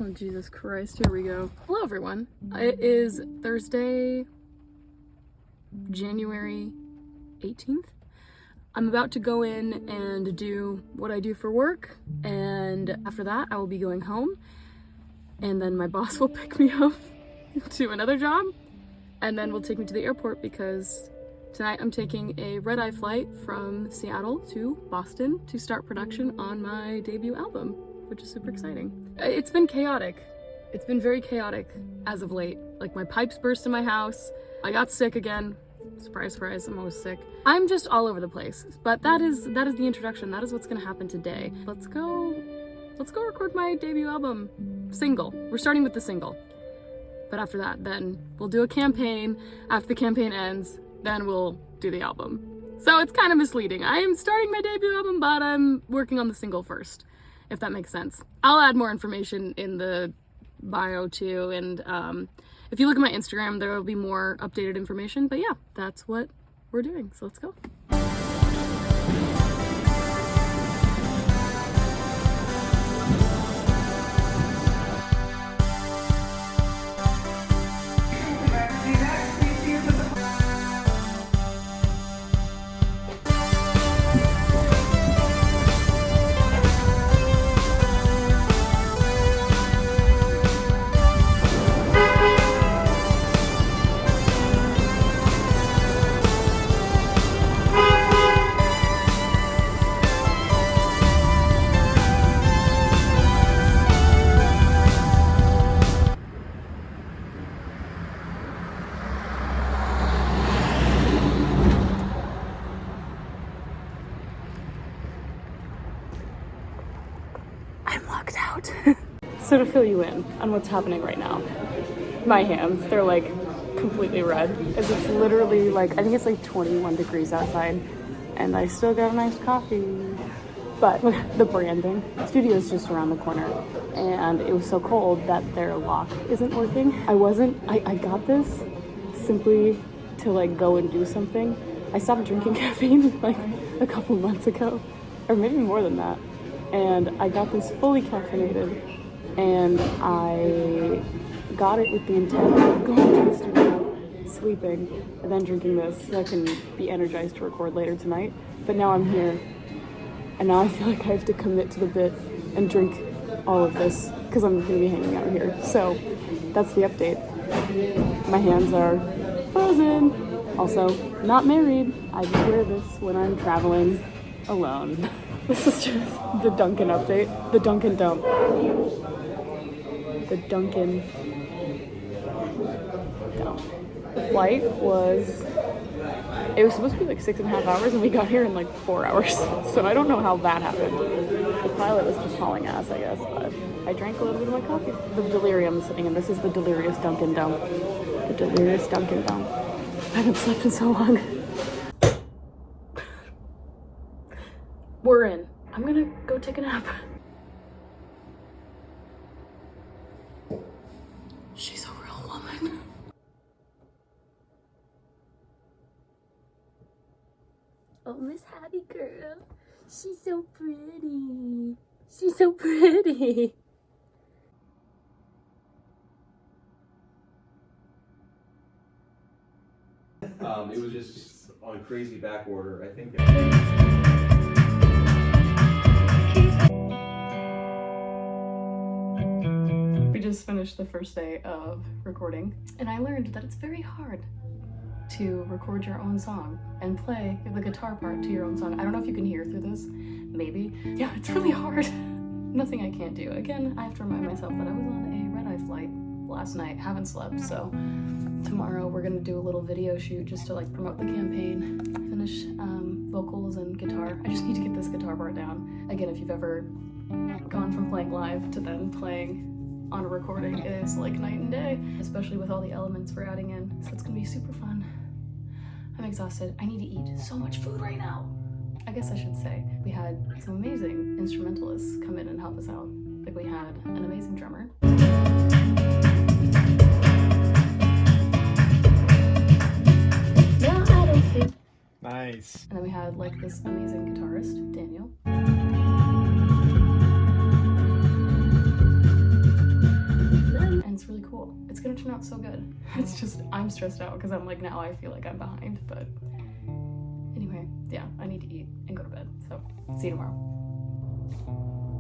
Oh, Jesus Christ, here we go. Hello, everyone. It is Thursday, January 18th. I'm about to go in and do what I do for work, and after that, I will be going home, and then my boss will pick me up to another job, and then will take me to the airport because tonight I'm taking a red-eye flight from Seattle to Boston to start production on my debut album, which is super exciting. It's been chaotic. It's been very chaotic as of late. Like, my pipes burst in my house. I got sick again. Surprise, surprise, I'm always sick. I'm just all over the place. But that is the introduction. That is what's gonna happen today. Let's go record my debut album single. We're starting with the single. But after that, then we'll do a campaign. After the campaign ends, then we'll do the album. So it's kind of misleading. I am starting my debut album, but I'm working on the single first, if that makes sense. I'll add more information in the bio too, and if you look at my Instagram, there will be more updated information. But yeah, that's what we're doing, so let's go. I'm locked out. So to fill you in on what's happening right now, my hands, they're like completely red. As it's literally like, I think it's like 21 degrees outside, and I still got a nice coffee. But the branding, the studio is just around the corner, and it was so cold that their lock isn't working. I got this simply to like go and do something. I stopped drinking caffeine like a couple months ago, or maybe more than that. And I got this fully caffeinated, and I got it with the intent of going to the studio, sleeping, and then drinking this so I can be energized to record later tonight. But now I'm here, and now I feel like I have to commit to the bit and drink all of this because I'm going to be hanging out here. So that's the update. My hands are frozen. Also, not married. I just wear this when I'm traveling alone. This is just the Dunkin update. The Dunkin dump. The Dunkin dump. The flight was supposed to be like 6.5 hours, and we got here in like 4 hours. So I don't know how that happened. The pilot was just hauling ass, I guess, but I drank a little bit of my coffee. The delirium sitting in. This is the delirious Dunkin dump. The delirious Dunkin dump. I haven't slept in so long. We're in. I'm gonna go take a nap. She's a real woman. Oh, Miss Hattie girl. She's so pretty. She's so pretty. It was just on crazy back order, I think. We just finished the first day of recording, and I learned that it's very hard to record your own song and play the guitar part to your own song. I don't know if you can hear through this, maybe. Yeah, it's really hard. Nothing I can't do. Again, I have to remind myself that I was on a red-eye flight last night, haven't slept, so tomorrow we're gonna do a little video shoot just to like promote the campaign, finish vocals and guitar. I just need to get this guitar part down. Again, if you've ever gone from playing live to then playing on a recording, it is like night and day, especially with all the elements we're adding in. So it's gonna be super fun. I'm exhausted. I need to eat so much food right now. I guess I should say, we had some amazing instrumentalists come in and help us out. Like, we had an amazing drummer. Nice. And then we had like this amazing guitarist, Daniel. so good. It's just, I'm stressed out because I'm like, now I feel like I'm behind, but anyway, yeah, I need to eat and go to bed, so see you tomorrow.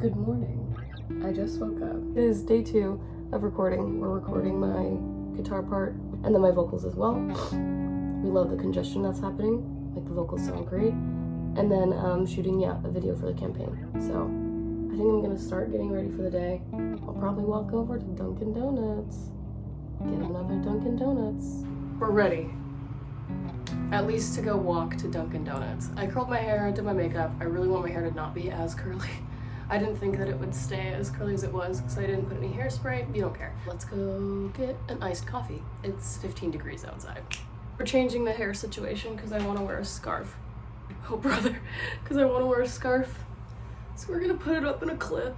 Good morning. I just woke up. It is day 2 of recording. We're recording my guitar part and then my vocals as well. We love the congestion that's happening, like the vocals sound great. And then shooting, yeah, a video for the campaign. So I think I'm gonna start getting ready for the day. I'll probably walk over to Dunkin' Donuts, get another Dunkin' Donuts. We're ready, at least to go walk to Dunkin' Donuts. I curled my hair, did my makeup. I really want my hair to not be as curly. I didn't think that it would stay as curly as it was because I didn't put any hairspray. You don't care. Let's go get an iced coffee. It's 15 degrees outside. We're changing the hair situation because I want to wear a scarf. Oh brother, because I want to wear a scarf. So we're gonna put it up in a clip.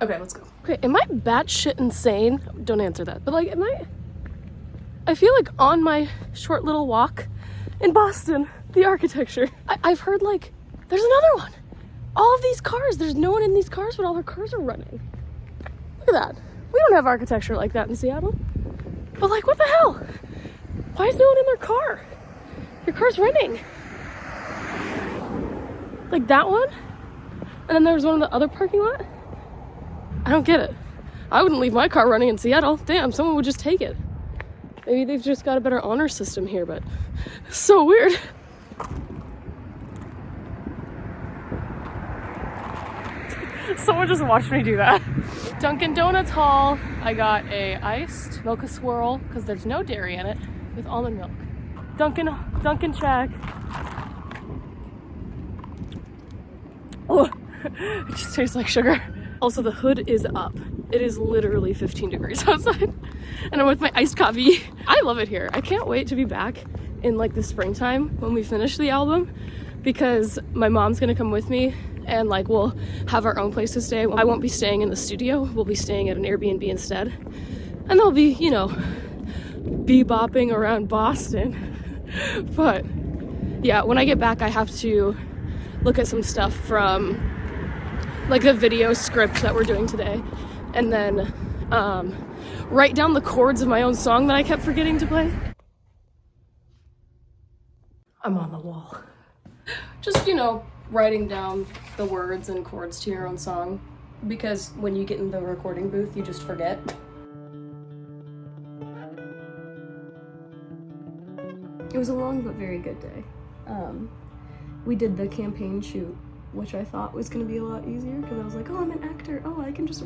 Okay, let's go. Okay, am I batshit insane? Don't answer that. But like, I feel like on my short little walk in Boston, the architecture, I've heard like, there's another one. All of these cars, there's no one in these cars, but all their cars are running. Look at that. We don't have architecture like that in Seattle. But like, what the hell? Why is no one in their car? Your car's running. Like that one? And then there was one in the other parking lot? I don't get it. I wouldn't leave my car running in Seattle. Damn, someone would just take it. Maybe they've just got a better honor system here, but it's so weird. Someone just watched me do that. Dunkin' Donuts haul. I got a iced mocha swirl, because there's no dairy in it, with almond milk. Dunkin' check. Oh, it just tastes like sugar. Also, the hood is up. It is literally 15 degrees outside. And I'm with my iced coffee. I love it here. I can't wait to be back in like the springtime when we finish the album, because my mom's gonna come with me and like we'll have our own place to stay. I won't be staying in the studio. We'll be staying at an Airbnb instead. And they'll be, you know, bebopping around Boston. But yeah, when I get back, I have to look at some stuff from like the video script that we're doing today, and then write down the chords of my own song that I kept forgetting to play. I'm on the wall. Just, you know, writing down the words and chords to your own song, because when you get in the recording booth, you just forget. It was a long but very good day. We did the campaign shoot, which I thought was gonna be a lot easier because I was like, oh, I'm an actor. Oh, I can just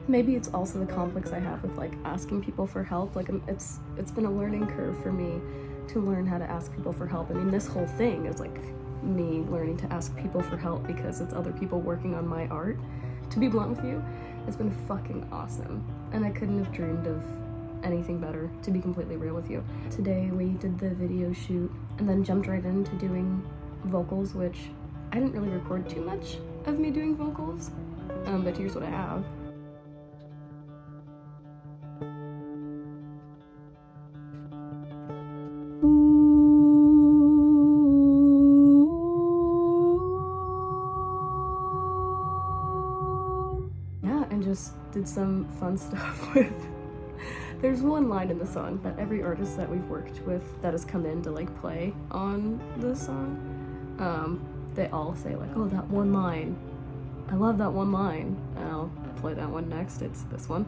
Maybe it's also the complex I have with like asking people for help. Like it's been a learning curve for me to learn how to ask people for help. I mean, this whole thing is like me learning to ask people for help because it's other people working on my art. To be blunt with you, it's been fucking awesome. And I couldn't have dreamed of anything better, to be completely real with you. Today we did the video shoot and then jumped right into doing vocals, which I didn't really record too much of me doing vocals, but here's what I have. Yeah, and just did some fun stuff with there's one line in the song that every artist that we've worked with that has come in to like play on the song, they all say like, oh, that one line, I love that one line. And I'll play that one next. It's this one.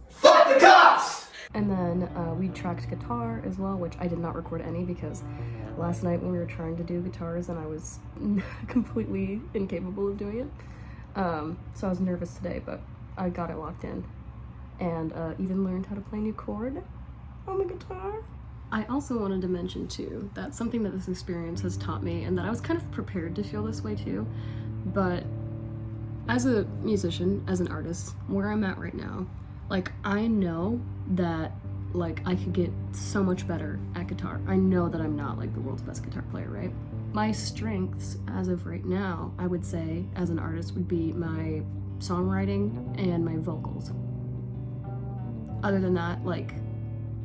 Fuck the cops! And then we tracked guitar as well, which I did not record any because last night when we were trying to do guitars and I was completely incapable of doing it. So I was nervous today, but I got it locked in. And even learned how to play a new chord on the guitar. I also wanted to mention too that something that this experience has taught me, and that I was kind of prepared to feel this way too, but as a musician, as an artist, where I'm at right now, like I know that like I could get so much better at guitar. I know that I'm not like the world's best guitar player, right? My strengths as of right now, I would say as an artist, would be my songwriting and my vocals. Other than that, like,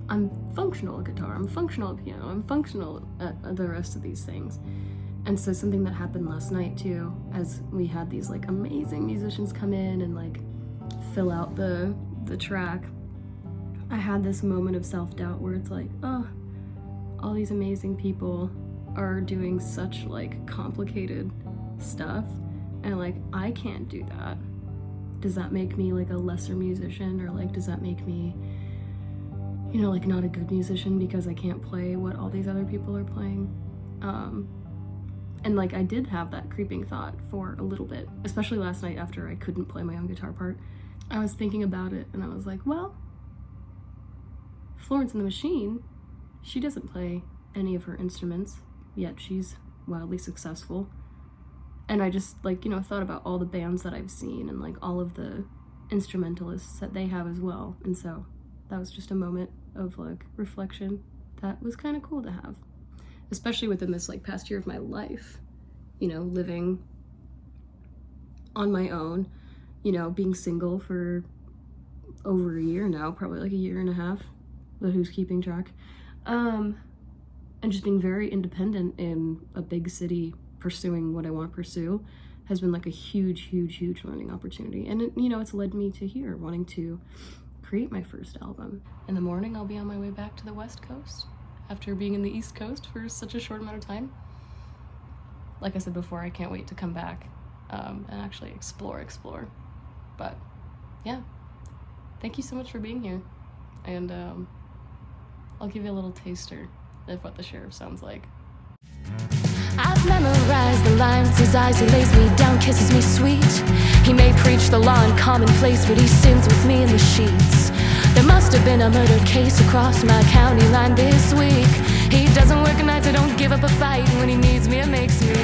I'm functional at guitar, I'm functional at piano, I'm functional at the rest of these things. And so something that happened last night too, as we had these like amazing musicians come in and like fill out the track, I had this moment of self-doubt where it's like, oh, all these amazing people are doing such like complicated stuff, and like I can't do that. Does that make me like a lesser musician, or like does that make me, you know, like not a good musician because I can't play what all these other people are playing? And like I did have that creeping thought for a little bit, especially last night after I couldn't play my own guitar part. I was thinking about it and I was like, well, Florence and the Machine, she doesn't play any of her instruments, yet she's wildly successful. And I just like, you know, thought about all the bands that I've seen and like all of the instrumentalists that they have as well. And so that was just a moment of like reflection that was kind of cool to have, especially within this like past year of my life, you know, living on my own, you know, being single for over a year now, probably like a year and a half, but who's keeping track? And just being very independent in a big city, pursuing what I want to pursue, has been like a huge learning opportunity. And it, you know, it's led me to here, wanting to create my first album. In the morning, I'll be on my way back to the West Coast after being in the East Coast for such a short amount of time. Like I said before, I can't wait to come back and actually explore. But yeah, thank you so much for being here. And I'll give you a little taster of what the sheriff sounds like. I've memorized the lines, his eyes, he lays me down, kisses me sweet. He may preach the law in commonplace, but he sins with me in the sheets. There must have been a murder case across my county line this week. He doesn't work nights, I don't give up a fight. When he needs me, it makes me